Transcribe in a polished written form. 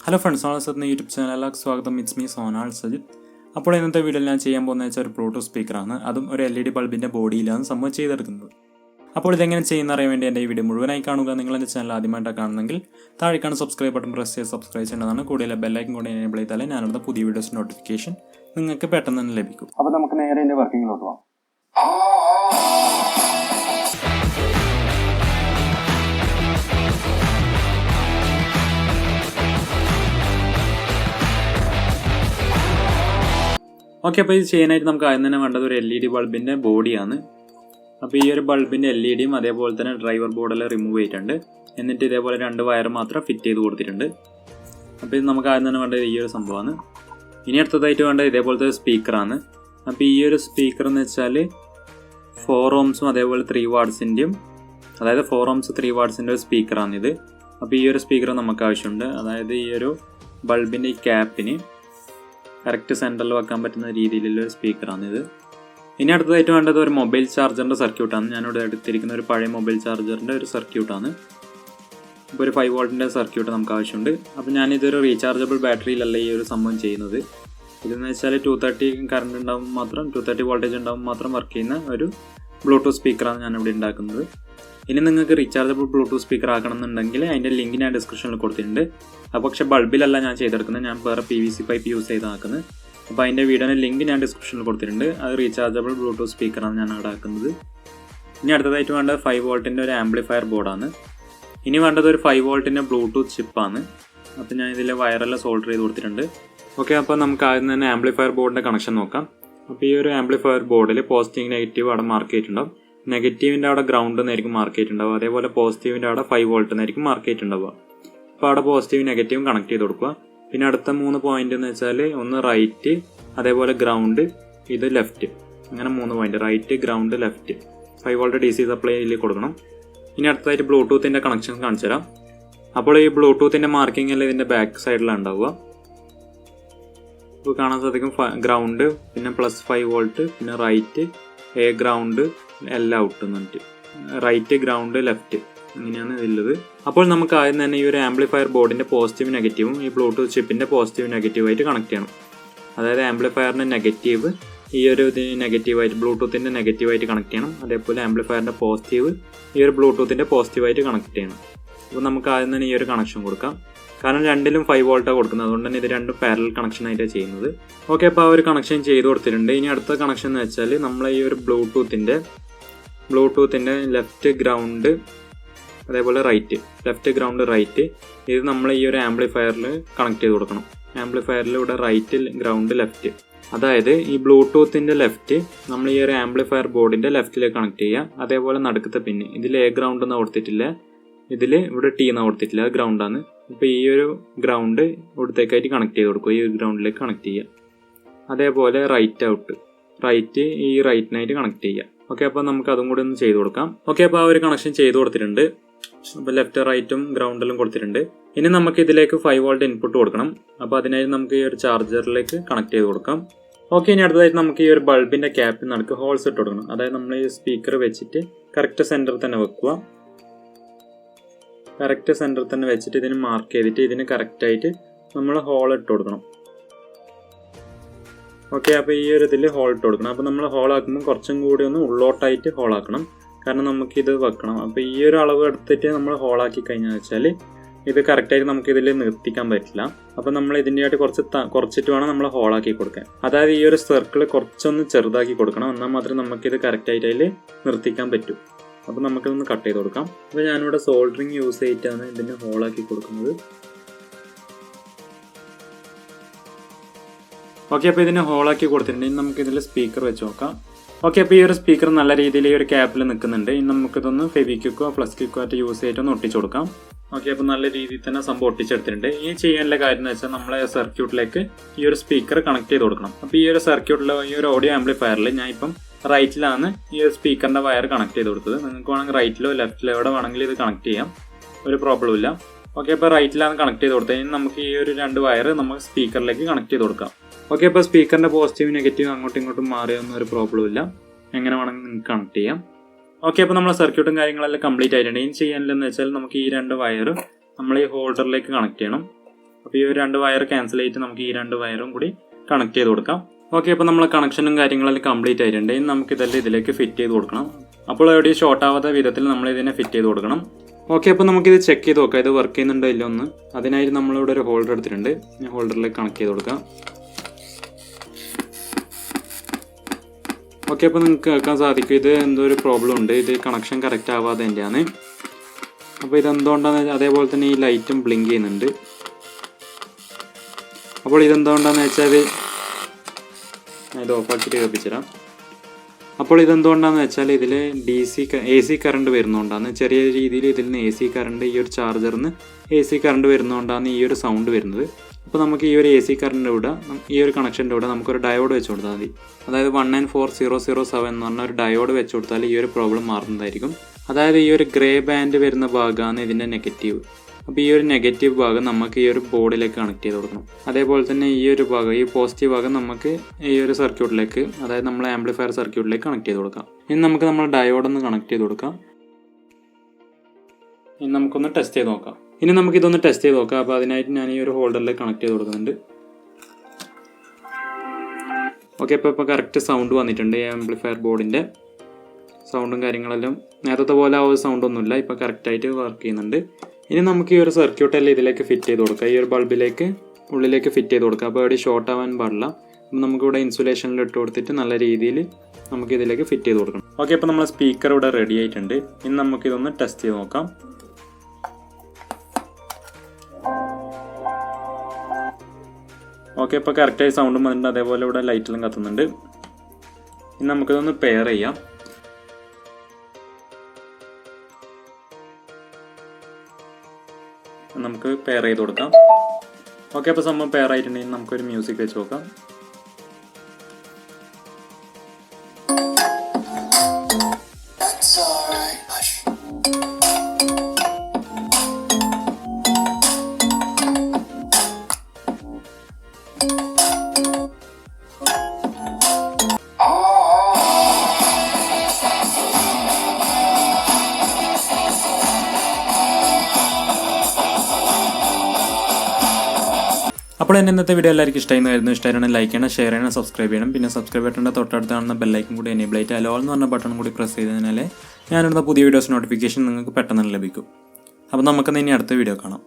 Hello friends, Sonal Sajith YouTube ചാനലിലേക്ക് സ്വാഗതം. It's me Sonal Sajith. അപ്പോൾ ഇന്നത്തെ വീഡിയോയിൽ ഞാൻ ചെയ്യാൻ പോകുന്നത് വെച്ചാൽ ഒരു ബ്ലൂടൂത്ത് സ്പീക്കറാണ്. അതും ഒരു LED ബൾബിൻ്റെ ബോഡിയിലാണ് സംഭവം ചെയ്തെടുക്കുന്നത്. അപ്പോൾ ഇതെങ്ങനെ ചെയ്യുന്ന അറിയാൻ വേണ്ടി എൻ്റെ ഈ വീഡിയോ മുഴുവനായി കാണുക. നിങ്ങൾ എൻ്റെ ചാനൽ ആദ്യമായിട്ടാണ് കാണുന്നെങ്കിൽ താഴേക്കാണ് സബ്സ്ക്രൈബ് ബട്ടൺ പ്രസ് ചെയ്ത് സബ്സ്ക്രൈബ് ചെയ്യേണ്ടതാണ്. കൂടുതൽ ബെല്ലൈക്കൻ കൂടി എനേബിൾ ചെയ്താലേ ഞാനെടുത്ത പുതിയ വീഡിയോസ് നോട്ടിഫിക്കേഷൻ നിങ്ങൾക്ക് പെട്ടെന്ന് തന്നെ ലഭിക്കും. അപ്പോൾ നമുക്ക് നേരെ എൻ്റെ വർക്കിങ്ങിലോട്ട് പോകാം. ഓക്കെ, അപ്പോൾ ഇത് ചെയ്യാനായിട്ട് നമുക്ക് ആദ്യം തന്നെ വേണ്ടത് ഒരു LED ബൾബിൻ്റെ ബോഡിയാണ്. അപ്പോൾ ഈ ഒരു ബൾബിൻ്റെ LEDയും അതേപോലെ തന്നെ ഡ്രൈവർ ബോർഡെല്ലാം റിമൂവ് ചെയ്തിട്ടുണ്ട്. എന്നിട്ട് ഇതേപോലെ 2 വയർ മാത്രം ഫിറ്റ് ചെയ്ത് കൊടുത്തിട്ടുണ്ട്. അപ്പോൾ ഇത് നമുക്ക് ആദ്യം തന്നെ വേണ്ടത് ഈ ഒരു സംഭവമാണ്. ഇനി അടുത്തതായിട്ട് വേണ്ടത് ഇതേപോലത്തെ ഒരു സ്പീക്കറാണ്. അപ്പോൾ ഈ ഒരു സ്പീക്കർ എന്ന് വെച്ചാൽ 4 ohms അതേപോലെ 3 wattsൻ്റെയും, അതായത് 4 ohms 3 wattsൻ്റെ ഒരു സ്പീക്കറാണിത്. അപ്പോൾ ഈ ഒരു സ്പീക്കർ നമുക്ക് ആവശ്യമുണ്ട്. അതായത് ഈ ഒരു ബൾബിൻ്റെ ഈ ക്യാപ്പിന് കറക്റ്റ് സെൻറ്ററിൽ വെക്കാൻ പറ്റുന്ന രീതിയിലുള്ള ഒരു സ്പീക്കറാണിത്. ഇനി അടുത്തതായിട്ട് വേണ്ടത് ഒരു മൊബൈൽ ചാർജറിൻ്റെ സർക്യൂട്ടാണ്. ഞാനിവിടെ എടുത്തിരിക്കുന്ന ഒരു പഴയ മൊബൈൽ ചാർജറിൻ്റെ ഒരു സർക്യൂട്ടാണ്. ഇപ്പോൾ ഒരു 5 വോൾട്ടിൻ്റെ സർക്യൂട്ട് നമുക്ക് ആവശ്യമുണ്ട്. അപ്പോൾ ഞാനിതൊരു റീചാർജബിൾ ബാറ്ററിയിലല്ല ഈ ഒരു സംഭവം ചെയ്യുന്നത്. ഇതെന്ന് വെച്ചാൽ 230 കറണ്ട് ഉണ്ടാകുമ്പോൾ മാത്രം, 230 വോൾട്ടേജ് ഉണ്ടാകുമ്പോൾ മാത്രം വർക്ക് ചെയ്യുന്ന ഒരു ബ്ലൂടൂത്ത് സ്പീക്കറാണ് ഞാനിവിടെ ഉണ്ടാക്കുന്നത്. ഇനി നിങ്ങൾക്ക് റീചാർജബിൾ ബ്ലൂടൂത്ത് സ്പീക്കർ ആക്കണമെന്നുണ്ടെങ്കിൽ അതിൻ്റെ ലിങ്ക് ഞാൻ ഡിസ്ക്രിപ്ഷനിൽ കൊടുത്തിട്ടുണ്ട്. അപ്പോൾ പക്ഷേ ബൾബിലല്ല ഞാൻ ചെയ്തെടുക്കുന്നത്, ഞാൻ വേറെ PVC പൈപ്പ് യൂസ് ചെയ്താക്കുന്നത്. അപ്പോൾ അതിൻ്റെ വീഡിയോയുടെ ലിങ്ക് ഞാൻ ഡിസ്ക്രിപ്ഷനിൽ കൊടുത്തിട്ടുണ്ട്. അത് റീചാർജബിൾ ബ്ലൂടൂത്ത് സ്പീക്കറാണ് ഞാൻ അവിടെ ആക്കുന്നത്. ഇനി അടുത്തതായിട്ട് വേണ്ടത് 5 വോൾട്ടിൻ്റെ ഒരു ആംപ്ലിഫയർ ബോർഡാണ്. ഇനി വേണ്ടത് ഒരു 5 വോൾട്ടിൻ്റെ ബ്ലൂടൂത്ത് ചിപ്പാണ്. അപ്പോൾ ഞാൻ ഇതിൽ വയറെല്ലാം സോൾഡർ ചെയ്ത് കൊടുത്തിട്ടുണ്ട്. ഓക്കെ, അപ്പോൾ നമുക്ക് ആദ്യം തന്നെ ആംപ്ലിഫയർ ബോർഡിൻ്റെ കണക്ഷൻ നോക്കാം. അപ്പോൾ ഈ ഒരു ആംപ്ലിഫയർ ബോർഡിൽ പോസിറ്റീവ് നെഗറ്റീവ് അവിടെ മാർക്ക് ചെയ്തിട്ടുണ്ടാവും. നെഗറ്റീവിൻ്റെ അവിടെ ഗ്രൗണ്ട് എന്നായിരിക്കും മാർക്ക് ചെയ്തിട്ടുണ്ടാവുക. അതേപോലെ പോസിറ്റീവിൻ്റെ അവിടെ 5 വോൾട്ട് എന്നായിരിക്കും മാർക്ക് ചെയ്തിട്ടുണ്ടാവുക. അപ്പോൾ അവിടെ പോസിറ്റീവ് നെഗറ്റീവും കണക്ട് ചെയ്ത് കൊടുക്കുക. പിന്നെ അടുത്ത 3 പോയിന്റ് എന്ന് വെച്ചാൽ ഒന്ന് റൈറ്റ്, അതേപോലെ ഗ്രൗണ്ട്, ഇത് ലെഫ്റ്റ്. അങ്ങനെ 3 point, right, ground, left. 5 volt DC സപ്ലൈയിൽ കൊടുക്കണം. ഇനി അടുത്തതായിട്ട് ബ്ലൂടൂത്തിൻ്റെ കണക്ഷൻ കാണിച്ചു തരാം. അപ്പോൾ ഈ ബ്ലൂടൂത്തിൻ്റെ മാർക്കിംഗ് എല്ലാം ഇതിൻ്റെ ബാക്ക് സൈഡിലാണ് ഉണ്ടാവുക. ഇപ്പോൾ കാണാൻ സാധിക്കും ഗ്രൗണ്ട്, പിന്നെ +5 വോൾട്ട്, പിന്നെ റൈറ്റ്, ഗ്രൗണ്ട്, എല്ലാം ഔട്ട് എന്നിട്ട് റൈറ്റ്, ഗ്രൗണ്ട്, ലെഫ്റ്റ്, അങ്ങനെയാണ് ഇതിലുള്ളത്. അപ്പോൾ നമുക്ക് ആദ്യം തന്നെ ഈ ഒരു ആംപ്ലിഫയർ ബോർഡിൻ്റെ പോസിറ്റീവ് നെഗറ്റീവും ഈ ബ്ലൂടൂത്ത് ചിപ്പിൻ്റെ പോസിറ്റീവ് നെഗറ്റീവായിട്ട് കണക്ട് ചെയ്യണം. അതായത് ആംപ്ലിഫയറിൻ്റെ നെഗറ്റീവ് ഈ ഒരു നെഗറ്റീവായിട്ട്, ബ്ലൂടൂത്തിൻ്റെ നെഗറ്റീവായിട്ട് കണക്ട് ചെയ്യണം. അതേപോലെ ആംപ്ലിഫയറിൻ്റെ പോസിറ്റീവ് ഈ ഒരു ബ്ലൂടൂത്തിൻ്റെ പോസിറ്റീവായിട്ട് കണക്ട് ചെയ്യണം. അപ്പോൾ നമുക്ക് ആദ്യം തന്നെ ഈ ഒരു കണക്ഷൻ കൊടുക്കാം. കാരണം രണ്ടിലും 5 വോൾട്ടാണ് കൊടുക്കുന്നത്, അതുകൊണ്ട് തന്നെ ഇത് രണ്ടും പാരലൽ കണക്ഷനായിട്ടാണ് ചെയ്യുന്നത്. ഓക്കെ, അപ്പോൾ ആ ഒരു കണക്ഷൻ ചെയ്ത് കൊടുത്തിട്ടുണ്ട്. ഇനി അടുത്ത കണക്ഷൻ എന്ന് വെച്ചാൽ നമ്മൾ ഈ ഒരു ബ്ലൂടൂത്തിൻ്റെ ലെഫ്റ്റ് ഗ്രൗണ്ട്, അതേപോലെ റൈറ്റ്, ലെഫ്റ്റ് ഗ്രൗണ്ട് റൈറ്റ്, ഇത് നമ്മൾ ഈ ഒരു ആംപ്ലിഫയറിൽ കണക്ട് ചെയ്ത് കൊടുക്കണം. ആംപ്ലിഫയറിൽ ഇവിടെ റൈറ്റ്, ഗ്രൗണ്ട്, ലെഫ്റ്റ്. അതായത് ഈ ബ്ലൂടൂത്തിൻ്റെ ലെഫ്റ്റ് നമ്മൾ ഈ ഒരു ആംപ്ലിഫയർ ബോർഡിൻ്റെ ലെഫ്റ്റിലേക്ക് കണക്ട് ചെയ്യുക. അതേപോലെ നടുക്കത്തെ പിന്ന് ഇതിൽ ഗ്രൗണ്ട് എന്ന് കൊടുത്തിട്ടില്ല, ഇതിൽ ഇവിടെ T എന്ന് കൊടുത്തിട്ടില്ല, അത് ഗ്രൗണ്ടാണ്. ഇപ്പോൾ ഈ ഒരു ഗ്രൗണ്ട് ഇവിടത്തേക്കായിട്ട് കണക്ട് ചെയ്ത് കൊടുക്കുക, ഈ ഒരു ഗ്രൗണ്ടിലേക്ക് കണക്ട് ചെയ്യുക. അതേപോലെ റൈറ്റ് ഔട്ട്, റൈറ്റ് ഈ റൈറ്റിനായിട്ട് കണക്ട് ചെയ്യുക. ഓക്കെ, അപ്പോൾ നമുക്ക് അതും കൂടി ഒന്ന് ചെയ്ത് കൊടുക്കാം. ഓക്കെ, അപ്പോൾ ആ ഒരു കണക്ഷൻ ചെയ്ത് കൊടുത്തിട്ടുണ്ട്. അപ്പോൾ ലെഫ്റ്റ് റൈറ്റും ഗ്രൗണ്ടിലും കൊടുത്തിട്ടുണ്ട്. ഇനി നമുക്ക് ഇതിലേക്ക് 5 വോൾട്ട് ഇൻപുട്ട് കൊടുക്കണം. അപ്പോൾ അതിനായി നമുക്ക് ഈ ഒരു ചാർജറിലേക്ക് കണക്ട് ചെയ്ത് കൊടുക്കാം. ഓക്കെ, ഇനി അടുത്തതായിട്ട് നമുക്ക് ഈ ഒരു ബൾബിൻ്റെ ക്യാപ്പിൽ നമുക്ക് ഹോൾസ് ഇട്ട് കൊടുക്കണം. അതായത് നമ്മൾ ഈ സ്പീക്കർ വെച്ചിട്ട് കറക്റ്റ് സെൻറ്ററിൽ തന്നെ വെക്കുക. കറക്റ്റ് സെൻറ്ററിൽ തന്നെ വെച്ചിട്ട് ഇതിന് മാർക്ക് ചെയ്തിട്ട് ഇതിന് കറക്റ്റായിട്ട് നമ്മൾ ഹോൾ ഇട്ട് കൊടുക്കണം. ഓക്കെ, അപ്പോൾ ഈ ഒരു ഇതിൽ ഹോൾ ഇട്ട് കൊടുക്കണം. അപ്പോൾ നമ്മൾ ഹോൾ ആക്കുമ്പോൾ കുറച്ചും കൂടി ഒന്ന് ഉള്ളോട്ടായിട്ട് ഹോൾ ആക്കണം. കാരണം നമുക്കിത് വെക്കണം. അപ്പോൾ ഈ ഒരു അളവ് എടുത്തിട്ട് നമ്മൾ ഹോളാക്കി കഴിഞ്ഞാൽ വെച്ചാൽ ഇത് കറക്റ്റായിട്ട് നമുക്കിതിൽ നിർത്തിക്കാൻ പറ്റില്ല. അപ്പോൾ നമ്മൾ ഇതിൻ്റെ ആയിട്ട് കുറച്ചിട്ട് വേണം നമ്മൾ ഹോളാക്കി കൊടുക്കാൻ. അതായത് ഈ ഒരു സർക്കിൾ കുറച്ചൊന്ന് ചെറുതാക്കി കൊടുക്കണം, എന്നാൽ മാത്രമേ നമുക്കിത് കറക്റ്റായിട്ട് അതിൽ നിർത്തിക്കാൻ പറ്റൂ. അപ്പോൾ നമുക്കിതൊന്ന് കട്ട് ചെയ്ത് കൊടുക്കാം. അപ്പോൾ ഞാനിവിടെ സോൾഡറിങ് യൂസ് ചെയ്തിട്ടാണ് ഇതിൻ്റെ ഹോളാക്കി കൊടുക്കുന്നത്. ഓക്കെ, അപ്പോൾ ഇതിന് ഹോളാക്കി കൊടുത്തിട്ടുണ്ട്. ഇനി നമുക്കിതിൽ സ്പീക്കർ വെച്ച് നോക്കാം. ഓക്കെ, അപ്പോൾ ഈ ഒരു സ്പീക്കർ നല്ല രീതിയിൽ ഈ ഒരു ക്യാപ്പിൽ നിൽക്കുന്നുണ്ട്. ഇനി നമുക്കിതൊന്ന് ഫെവിക്വിക്കോ ഫ്ലക്സ് ക്വിക്കോ ആയിട്ട് യൂസ് ചെയ്തിട്ടൊന്ന് ഒട്ടിച്ചു കൊടുക്കാം. ഓക്കെ, അപ്പോൾ നല്ല രീതിയിൽ തന്നെ സംഭവം ഒട്ടിച്ചെടുത്തിട്ടുണ്ട്. ഈ ചെയ്യാനുള്ള കാര്യം എന്ന് വെച്ചാൽ നമ്മളെ സർക്യൂട്ടിലേക്ക് ഈ ഒരു സ്പീക്കർ കണക്ട് ചെയ്ത് കൊടുക്കണം. അപ്പോൾ ഈ ഒരു സർക്യൂട്ടിൽ ഈ ഒരു ഓഡിയോ ആംപ്ലിഫയറിൽ ഞാൻ ഇപ്പം റൈറ്റിലാണ് ഈ ഒരു സ്പീക്കറിൻ്റെ വയർ കണക്ട് ചെയ്ത് കൊടുത്തത്. നിങ്ങൾക്ക് വേണമെങ്കിൽ റൈറ്റിലോ ലെഫ്റ്റിലോ എവിടെ വേണമെങ്കിലും ഇത് കണക്ട് ചെയ്യാം, ഒരു പ്രോബ്ലം ഇല്ല. ഓക്കെ, അപ്പോൾ റൈറ്റിലാണ് കണക്ട് ചെയ്ത് കൊടുത്തത്. ഇനി നമുക്ക് ഈ ഒരു 2 വയർ നമുക്ക് സ്പീക്കറിലേക്ക് കണക്ട് ചെയ്ത് കൊടുക്കാം. ഓക്കെ, അപ്പോൾ സ്പീക്കറിൻ്റെ പോസിറ്റീവ് നെഗറ്റീവ് അങ്ങോട്ടും ഇങ്ങോട്ടും മാറിയൊന്നും ഒരു പ്രോബ്ലം ഇല്ല, എങ്ങനെ വേണമെങ്കിൽ നിങ്ങൾക്ക് കണക്ട് ചെയ്യാം. ഓക്കെ, അപ്പോൾ നമ്മളെ സർക്യൂട്ടും കാര്യങ്ങളെല്ലാം കംപ്ലീറ്റ് ആയിട്ടുണ്ട്. ഇനി ചെയ്യാനില്ലെന്ന് വെച്ചാൽ നമുക്ക് ഈ 2 വയർ നമ്മൾ ഈ ഹോൾഡറിലേക്ക് കണക്ട് ചെയ്യണം. അപ്പോൾ ഈ ഒരു 2 വയർ ക്യാൻസൽ ചെയ്തിട്ട് നമുക്ക് ഈ 2 വയറും കൂടി കണക്ട് ചെയ്ത് കൊടുക്കാം. ഓക്കെ, അപ്പോൾ നമ്മളെ കണക്ഷനും കാര്യങ്ങളെല്ലാം കംപ്ലീറ്റ് ആയിട്ടുണ്ട്. ഇനി നമുക്ക് ഇതെല്ലാം ഇതിലേക്ക് ഫിറ്റ് ചെയ്ത് കൊടുക്കണം. അപ്പോൾ എവിടെയും ഷോർട്ട് ആവാത്ത വിധത്തിൽ നമ്മൾ ഇതിനെ ഫിറ്റ് ചെയ്ത് കൊടുക്കണം. ഓക്കെ, അപ്പോൾ നമുക്കിത് ചെക്ക് ചെയ്ത് നോക്കാം, ഇത് വർക്ക് ചെയ്യുന്നുണ്ടോ ഇല്ല ഒന്ന്. അതിനായിട്ട് നമ്മളിവിടെ ഒരു ഹോൾഡർ എടുത്തിട്ടുണ്ട്. ഹോൾഡറിലേക്ക് കണക്ട് ചെയ്ത് കൊടുക്കാം. ഓക്കെ, അപ്പോൾ നിങ്ങൾക്ക് കേൾക്കാൻ സാധിക്കും ഇത് എന്തോ ഒരു പ്രോബ്ലം ഉണ്ട്, ഇത് കണക്ഷൻ കറക്റ്റ് ആവാതെ തന്നെയാണ്. അപ്പോൾ ഇതെന്തുകൊണ്ടാണെന്ന്, അതേപോലെ തന്നെ ഈ ലൈറ്റും ബ്ലിങ്ക് ചെയ്യുന്നുണ്ട്. അപ്പോൾ ഇതെന്തുകൊണ്ടാണെന്ന് വെച്ചാൽ ഞാൻ ഇത് ഓഫാക്കിയിട്ട് കേൾപ്പിച്ചുതരാം. അപ്പോൾ ഇതെന്തുകൊണ്ടാണെന്ന് വെച്ചാൽ ഇതിൽ AC കറണ്ട് വരുന്നതുകൊണ്ടാണ്, ചെറിയ രീതിയിൽ ഇതിൽ നിന്ന് AC കറണ്ട്, ഈ ഒരു ചാർജറിൽ നിന്ന് AC കറണ്ട് വരുന്നതുകൊണ്ടാണ് ഈ ഒരു സൗണ്ട് വരുന്നത്. അപ്പോൾ നമുക്ക് ഈ ഒരു AC കറണ്ടിൻ്റെ കൂടെ, ഈ ഒരു കണക്ഷൻ്റെ കൂടെ നമുക്കൊരു ഡയോഡ് വെച്ച് കൊടുത്താൽ മതി. അതായത് 194007 എന്ന് പറഞ്ഞ ഒരു ഡയോഡ് വെച്ച് കൊടുത്താൽ ഈ ഒരു പ്രോബ്ലം മാറുന്നതായിരിക്കും. അതായത് ഈ ഒരു ഗ്രേ ബാൻഡ് വരുന്ന ഭാഗമാണ് ഇതിൻ്റെ നെഗറ്റീവ്. അപ്പോൾ ഈ ഒരു നെഗറ്റീവ് ഭാഗം നമുക്ക് ഈ ഒരു ബോർഡിലേക്ക് കണക്ട് ചെയ്ത് കൊടുക്കണം. അതേപോലെ തന്നെ ഈ ഒരു ഭാഗം, ഈ പോസിറ്റീവ് ഭാഗം നമുക്ക് ഈ ഒരു സർക്യൂട്ടിലേക്ക്, അതായത് നമ്മളെ ആംപ്ലിഫയർ സർക്യൂട്ടിലേക്ക് കണക്ട് ചെയ്ത് കൊടുക്കാം. ഇനി നമുക്ക് നമ്മൾ ഡയോഡൊന്ന് കണക്ട് ചെയ്ത് കൊടുക്കാം. ഇനി നമുക്കൊന്ന് ടെസ്റ്റ് ചെയ്ത് നോക്കാം. അപ്പോൾ അതിനായിട്ട് ഞാൻ ഈ ഒരു ഹോൾഡറിലേക്ക് കണക്ട് ചെയ്ത് കൊടുക്കുന്നുണ്ട്. ഓക്കെ, ഇപ്പോൾ കറക്റ്റ് സൗണ്ട് വന്നിട്ടുണ്ട്. ഈ ആംപ്ലിഫയർ ബോർഡിൻ്റെ സൗണ്ടും കാര്യങ്ങളെല്ലാം നേരത്തെ പോലെ ആ ഒരു സൗണ്ടൊന്നുമില്ല, ഇപ്പോൾ കറക്റ്റായിട്ട് വർക്ക് ചെയ്യുന്നുണ്ട്. ഇനി നമുക്ക് ഈ ഒരു സർക്യൂട്ടെല്ലാം ഇതിലേക്ക് ഫിറ്റ് ചെയ്ത് കൊടുക്കാം. ഈ ഒരു ബൾബിലേക്ക് ഉള്ളിലേക്ക് ഫിറ്റ് ചെയ്ത് കൊടുക്കാം. അപ്പോൾ എവിടെ ഷോർട്ട് ആവാൻ പാടില്ല. നമുക്കിവിടെ ഇൻസുലേഷനിൽ ഇട്ട് കൊടുത്തിട്ട് നല്ല രീതിയിൽ നമുക്ക് ഇതിലേക്ക് ഫിറ്റ് ചെയ്ത് കൊടുക്കണം. ഓക്കെ, അപ്പോൾ നമ്മളെ സ്പീക്കർ ഇവിടെ റെഡി ആയിട്ടുണ്ട്. ഇനി നമുക്കിതൊന്ന് ടെസ്റ്റ് ചെയ്ത് നോക്കാം. ഓക്കെ, ഇപ്പോൾ കറക്റ്റായി സൗണ്ടും വന്നിട്ടുണ്ട്. അതേപോലെ ഇവിടെ ലൈറ്റെല്ലാം കത്തുന്നുണ്ട്. ഇനി നമുക്കിതൊന്ന് പെയർ ചെയ്യാം. നമുക്ക് പെയർ ചെയ്ത് കൊടുക്കാം. ഓക്കെ, അപ്പോൾ സംഭവം പെയർ ആയിട്ടുണ്ടെങ്കിൽ നമുക്കൊരു മ്യൂസിക് വെച്ച് നോക്കാം. അപ്പോൾ എൻ്റെ ഇന്നത്തെ വീഡിയോ എല്ലാവർക്കും ഇഷ്ടമായിരുന്നെങ്കിൽ ലൈക്ക് ചെയ്യണം, ഷെയർ ചെയ്യണം, സബ്സ്ക്രൈബ് ചെയ്യണം. പിന്നെ സബ്സ്ക്രൈബ് ബട്ടൻ്റെ തൊട്ടടുത്ത് കാണുന്ന ബെല്ലൈക്കൻ കൂടി എനേബിൾ ആയിട്ട് അലോൾ എന്ന് പറഞ്ഞ ബട്ടൺ കൂടി പ്രസ് ചെയ്തതിനാലേ ഞാനിടുന്ന പുതിയ വീഡിയോസ് നോട്ടിഫിക്കേഷൻ നിങ്ങൾക്ക് പെട്ടെന്ന് ലഭിക്കും. അപ്പോൾ നമുക്കിന്ന് ഇനി അടുത്ത വീഡിയോ കാണാം.